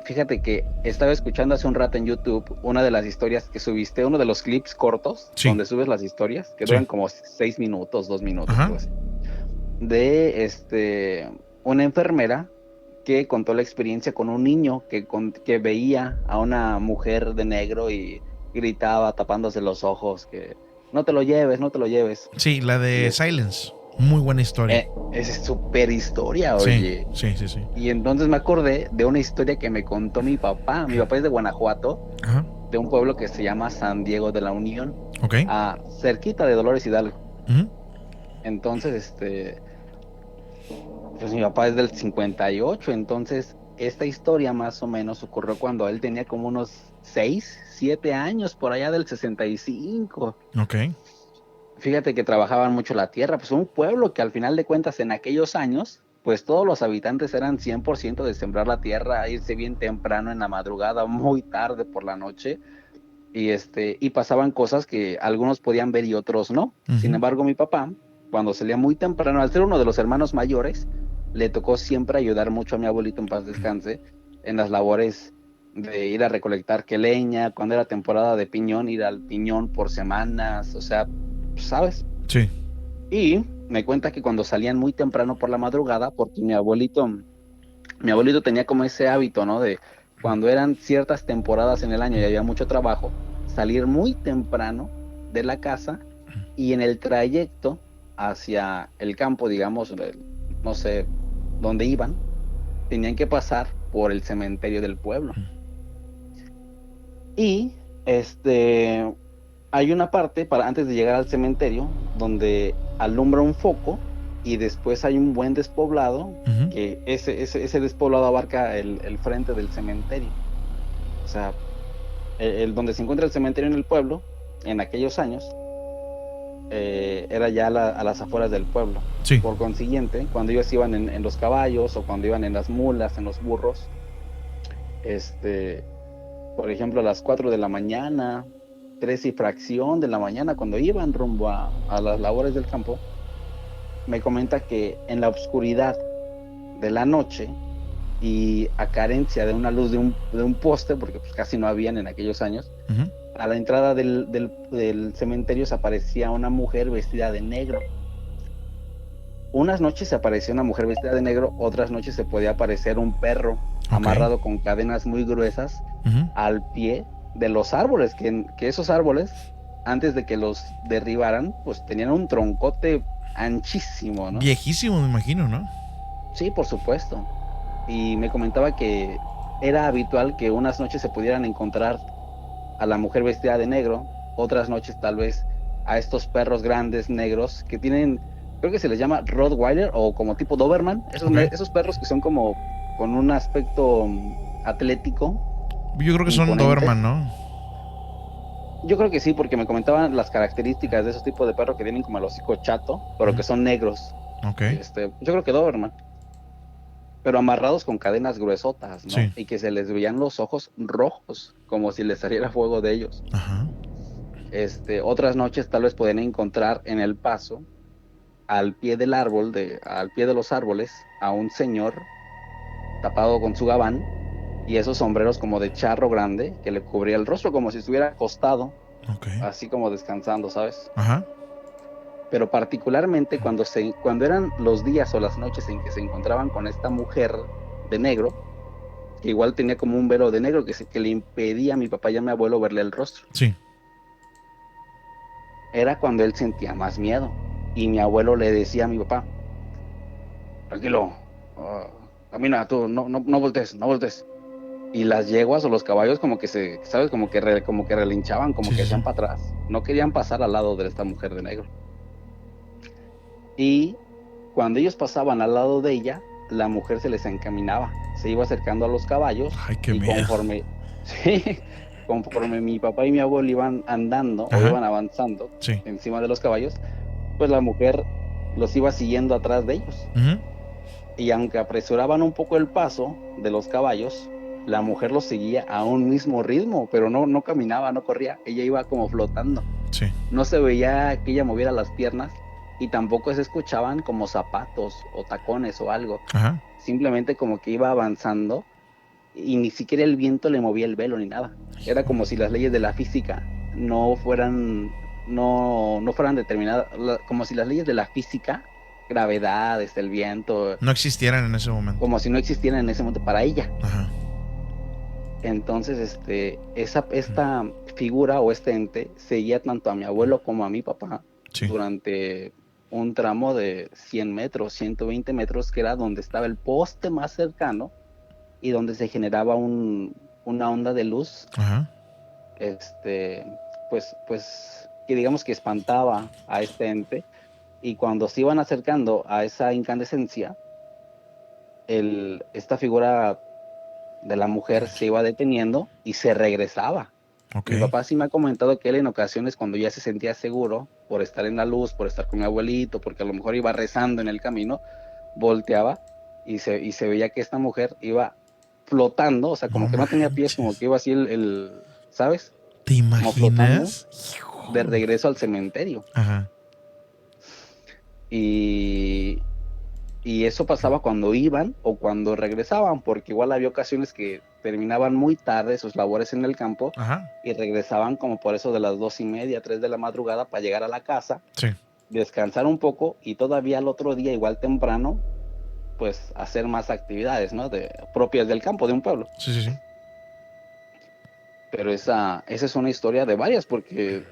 Fíjate que estaba escuchando hace un rato en YouTube una de las historias que subiste, uno de los clips cortos Sí, donde subes las historias, que sí. duran como 6 minutos, 2 minutos, Ajá. algo así, de una enfermera que contó la experiencia con un niño que veía a una mujer de negro y gritaba tapándose los ojos que no te lo lleves, no te lo lleves. Sí, la Y de Silence. Muy buena historia. es súper historia, Sí, oye. sí, sí, sí. Y entonces me acordé de una historia que me contó mi papá. Mi papá es de Guanajuato, Ajá. de un pueblo que se llama San Diego de la Unión, Ok. cerquita de Dolores Hidalgo. Ujú. Entonces, pues mi papá es del 58. Entonces esta historia más o menos ocurrió cuando él tenía como unos 6, 7 años, por allá del 65. Ok. Fíjate que trabajaban mucho la tierra, pues un pueblo que al final de cuentas en aquellos años, pues todos los habitantes eran 100% de sembrar la tierra, irse bien temprano en la madrugada, muy tarde por la noche, y pasaban cosas que algunos podían ver y otros no. Sin Ujú. embargo, mi papá, cuando salía muy temprano, al ser uno de los hermanos mayores, le tocó siempre ayudar mucho a mi abuelito en paz descanse en las labores de ir a recolectar que leña, cuando era temporada de piñón, ir al piñón por semanas, o sea, ¿sabes? Sí. Y me cuenta que cuando salían muy temprano por la madrugada, porque mi abuelito tenía como ese hábito, ¿no? De cuando eran ciertas temporadas en el año y había mucho trabajo, salir muy temprano de la casa y en el trayecto hacia el campo, digamos, no sé dónde iban, tenían que pasar por el cementerio del pueblo. Y hay una parte para antes de llegar al cementerio donde alumbra un foco y después hay un buen despoblado Ujú. que ese despoblado abarca el frente del cementerio. O sea, donde se encuentra el cementerio en el pueblo, en aquellos años, era ya a las afueras del pueblo. Sí. Por consiguiente, cuando ellos iban en los caballos o cuando iban en las mulas, en los burros, este, por ejemplo, a las 4 de la mañana, 3 y fracción de la mañana, cuando iban rumbo a las labores del campo, me comenta que en la oscuridad de la noche y a carencia de una luz de un poste, porque pues casi no habían en aquellos años, Ujú. a la entrada del cementerio se aparecía una mujer vestida de negro. Unas noches se aparecía una mujer vestida de negro, otras noches se podía aparecer un perro Ok. amarrado con cadenas muy gruesas Ujú. al pie de los árboles, que esos árboles, antes de que los derribaran, pues tenían un troncote anchísimo, ¿no? Viejísimo, me imagino, ¿no? Sí, por supuesto. Y me comentaba que era habitual que unas noches se pudieran encontrar a la mujer vestida de negro, otras noches tal vez a estos perros grandes negros que tienen, creo que se les llama Rottweiler o como tipo Doberman, esos, Ok. esos perros que son como con un aspecto atlético, Yo creo que son imponente. Doberman, ¿no? Yo creo que sí, porque me comentaban las características de esos tipos de perros que tienen como el hocico chato, pero Ujú. que son negros. Ok. Yo creo que Doberman, pero amarrados con cadenas gruesotas, ¿no? Sí. Y que se les veían los ojos rojos, como si les saliera fuego de ellos. Ajá. Otras noches tal vez podían encontrar en el paso, al pie del árbol, al pie de los árboles, a un señor tapado con su gabán y esos sombreros como de charro grande que le cubría el rostro como si estuviera acostado, Ok. así como descansando, ¿sabes? Ajá. Pero particularmente cuando eran los días o las noches en que se encontraban con esta mujer de negro, que igual tenía como un velo de negro que le impedía a mi papá y a mi abuelo verle el rostro, Sí. era cuando él sentía más miedo. Y mi abuelo le decía a mi papá, tranquilo, camina tú, no, no, no voltees, no voltees. Y las yeguas o los caballos como que ¿sabes? Como que relinchaban, como Sí, que sí, sí. hacían para atrás. No querían pasar al lado de esta mujer de negro. Y cuando ellos pasaban al lado de ella, la mujer se les encaminaba, se iba acercando a los caballos Ay, qué y miedo. sí, conforme mi papá y mi abuelo iban andando o Ajá. iban avanzando Sí. encima de los caballos, pues la mujer los iba siguiendo atrás de ellos. Ujú. Y aunque apresuraban un poco el paso de los caballos, la mujer los seguía a un mismo ritmo, pero no, no caminaba, no corría, ella iba como flotando. Sí. No se veía que ella moviera las piernas y tampoco se escuchaban como zapatos o tacones o algo. Ajá. Simplemente como que iba avanzando y ni siquiera el viento le movía el velo ni nada. Era como si las leyes de la física no fueran, no fueran determinadas, como si las leyes de la física, gravedad, el viento, No existieran en ese momento. como si no existieran en ese momento para ella. Ajá. Entonces, esta figura o este ente seguía tanto a mi abuelo como a mi papá Sí. durante un tramo de 100 metros, 120 metros, que era donde estaba el poste más cercano y donde se generaba una onda de luz, Ajá. pues, que digamos que espantaba a este ente, y cuando se iban acercando a esa incandescencia, esta figura de la mujer se iba deteniendo y se regresaba. Ok. Mi papá sí me ha comentado que él en ocasiones, cuando ya se sentía seguro por estar en la luz, por estar con mi abuelito, porque a lo mejor iba rezando en el camino, volteaba y se veía que esta mujer iba flotando, o sea, como No que no tenía pies, como manches. que iba así ¿sabes? ¿Te Como flotando imaginas? de Híjole. regreso al cementerio. Ajá. Y, y eso pasaba cuando iban o cuando regresaban, porque igual había ocasiones que terminaban muy tarde sus labores en el campo Ajá. y regresaban como por eso de las 2:30, 3 de la madrugada, para llegar a la casa, Sí. descansar un poco y todavía al otro día, igual temprano, pues hacer más actividades, ¿no? Propias del campo, de un pueblo. Sí, sí, sí. Pero esa es una historia de varias, porque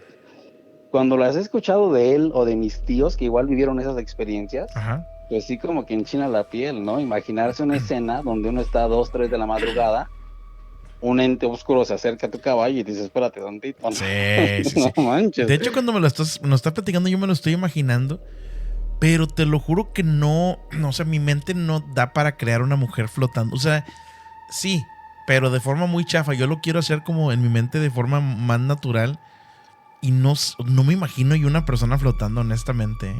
cuando las he escuchado de él o de mis tíos que igual vivieron esas experiencias, Ajá. pues sí, como que enchina la piel, ¿no? Imaginarse una escena donde uno está a 2, 3 de la madrugada, un ente oscuro se acerca a tu caballo y dices, espérate tantito, ¿no? Sí, sí, sí. No manches. De hecho, cuando me lo estás platicando, yo me lo estoy imaginando. Pero te lo juro que no, o sea, mi mente no da para crear una mujer flotando. O sea, sí, pero de forma muy chafa. Yo lo quiero hacer como en mi mente de forma más natural. Y no me imagino yo una persona flotando, honestamente.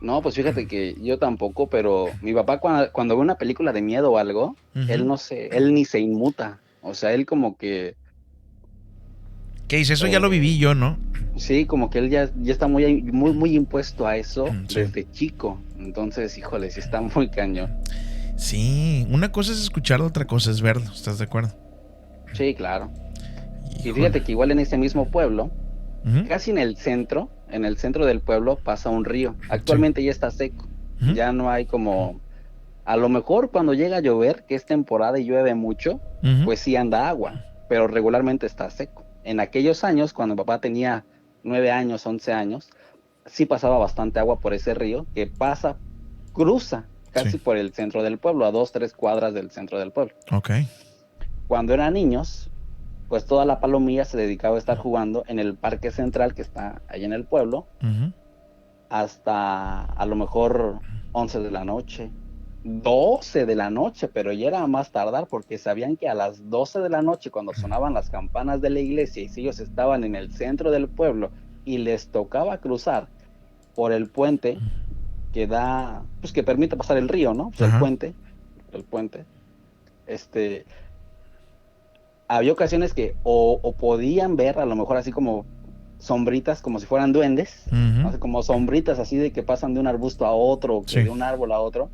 No, pues fíjate que yo tampoco, pero mi papá cuando ve una película de miedo o algo, él Ujú. no sé, él ni se inmuta. O sea, él como que, ¿Qué dice? Eso ya lo eh, viví yo, ¿no? sí, como que él ya está muy impuesto a eso Sí. desde chico. Entonces, híjole, sí está muy cañón. Sí, una cosa es escucharlo, otra cosa es verlo. ¿Estás de acuerdo? Sí, claro. Y Híjole. fíjate que igual en ese mismo pueblo, Ujú. casi en el centro del pueblo pasa un río. Sí. Actualmente ya está seco. Ujú. Ya no hay como, a lo mejor cuando llega a llover, que es temporada y llueve mucho, Ujú. pues sí anda agua, pero regularmente está seco. En aquellos años, cuando mi papá tenía 9 años, 11 años, sí pasaba bastante agua por ese río que cruza Sí. casi por el centro del pueblo, a 2, 3 cuadras del centro del pueblo. Ok. Cuando eran niños, pues toda la palomilla se dedicaba a estar jugando en el parque central que está ahí en el pueblo, Ujú. hasta a lo mejor 11 de la noche, 12 de la noche, pero ya era más tardar porque sabían que a las 12 de la noche, cuando sonaban las campanas de la iglesia y si ellos estaban en el centro del pueblo y les tocaba cruzar por el puente pues que permite pasar el río, ¿no? Pues Ajá. el puente, este, había ocasiones que o podían ver a lo mejor así como sombritas, como si fueran duendes, Ujú. ¿no? Así como sombritas así de que pasan de un arbusto a otro, o que Sí. de un árbol a otro,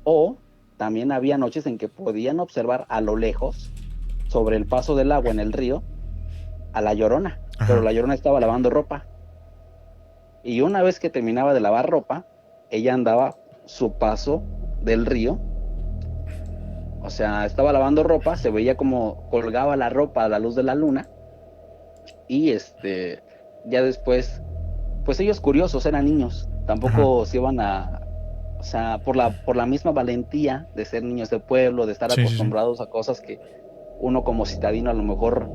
o también había noches en que podían observar a lo lejos, sobre el paso del agua en el río, a la Llorona, pero Ajá. la Llorona estaba lavando ropa, y una vez que terminaba de lavar ropa, ella andaba su paso del río. O sea, estaba lavando ropa, se veía como colgaba la ropa a la luz de la luna, y ya después, pues ellos curiosos, eran niños, Ajá. tampoco se iban o sea, por la misma valentía de ser niños de pueblo, de estar Sí, sí, sí. acostumbrados a cosas que uno como citadino a lo mejor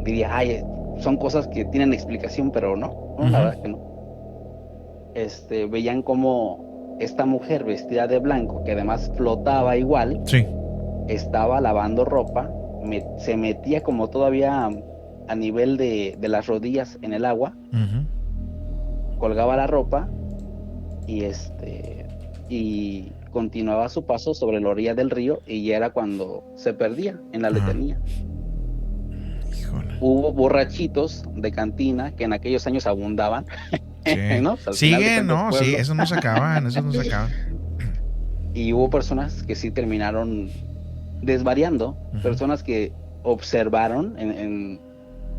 diría, ay, son cosas que tienen explicación, pero no, la Ujú. verdad que no. Veían como esta mujer vestida de blanco, que además flotaba igual, Sí. estaba lavando ropa, se metía como todavía a nivel de las rodillas en el agua, Ujú. colgaba la ropa y y continuaba su paso sobre la orilla del río, y ya era cuando se perdía en la Ajá. letanía. Híjole. Hubo borrachitos de cantina que en aquellos años abundaban, Sí. ¿no? Pues al final de Sigue, cuentas, no, sí, pueblo. esos no se acaban. Y hubo personas que sí terminaron desvariando, Ujú. personas que observaron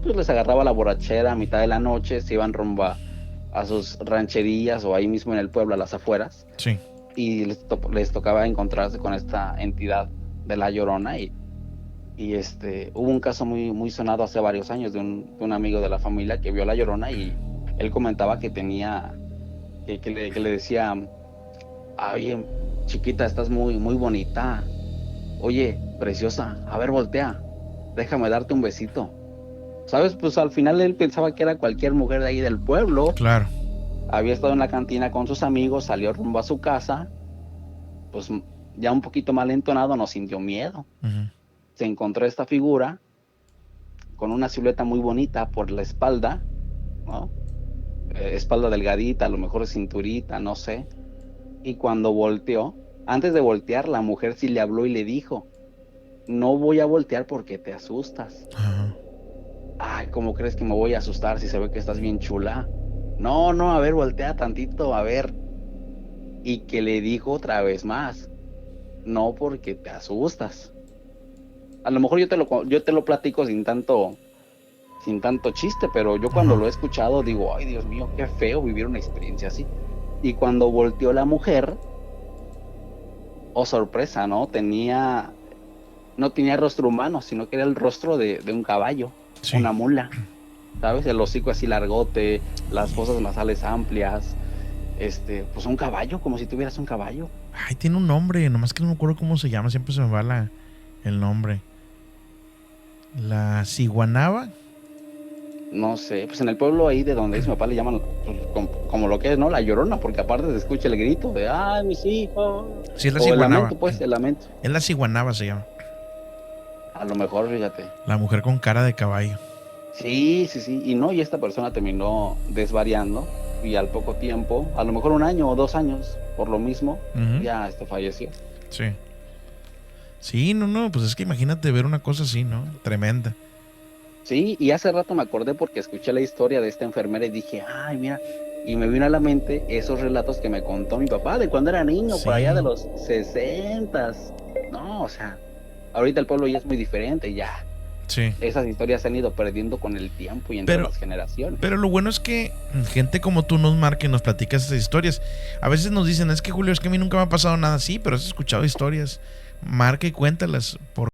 pues les agarraba la borrachera a mitad de la noche, se iban rumbo a sus rancherías o ahí mismo en el pueblo, a las afueras, Sí. y les tocaba encontrarse con esta entidad de La Llorona y hubo un caso muy, muy sonado hace varios años de un amigo de la familia que vio a La Llorona y él comentaba que tenía, que le decía, oye, chiquita, estás muy, muy bonita, oye, preciosa, a ver, voltea, déjame darte un besito. ¿Sabes? Pues al final él pensaba que era cualquier mujer de ahí del pueblo. Claro. Había estado en la cantina con sus amigos, salió rumbo a su casa, pues ya un poquito mal entonado, no sintió miedo. Ujú. Se encontró esta figura con una silueta muy bonita por la espalda, ¿no? Espalda delgadita, a lo mejor cinturita, no sé. Y cuando volteó, antes de voltear, la mujer sí le habló y le dijo, no voy a voltear porque te asustas. Ajá. Ay, ¿cómo crees que me voy a asustar si se ve que estás bien chula? No, no, a ver, voltea tantito, a ver. Y que le dijo otra vez más, no porque te asustas. A lo mejor yo te lo platico sin tanto chiste, pero yo cuando Ajá. lo he escuchado digo, ay, Dios mío, qué feo vivir una experiencia así. Y cuando volteó la mujer, oh sorpresa, ¿no? No tenía rostro humano, sino que era el rostro de un caballo, Sí. una mula, ¿sabes? El hocico así largote, las fosas nasales amplias, pues un caballo, como si tuvieras un caballo. Ay, tiene un nombre, nomás que no me acuerdo cómo se llama, siempre se me va el nombre. La ciguanaba. No sé, pues en el pueblo ahí de donde es mi papá le llaman pues, como, lo que es, ¿no? La Llorona, porque aparte se escucha el grito de, ¡ay, mis hijos! Sí, es la O el ciguanaba. lamento, pues, el lamento. Es la ciguanaba se llama. A lo mejor, fíjate. La mujer con cara de caballo. Sí, sí, sí. Y no, y esta persona terminó desvariando y al poco tiempo, a lo mejor un año o 2 años, por lo mismo, Ujú. ya falleció. Sí. Sí, no, pues es que imagínate ver una cosa así, ¿no? Tremenda. Sí, y hace rato me acordé porque escuché la historia de esta enfermera y dije, ay, mira, y me vino a la mente esos relatos que me contó mi papá de cuando era niño, por allá de Sí, los sesentas. No, o sea, ahorita el pueblo ya es muy diferente, ya. sí. Esas historias se han ido perdiendo con el tiempo y entre Pero, las generaciones. pero lo bueno es que gente como tú nos marca y nos platica esas historias. A veces nos dicen, es que Julio, es que a mí nunca me ha pasado nada así, pero has escuchado historias. Marca y cuéntalas.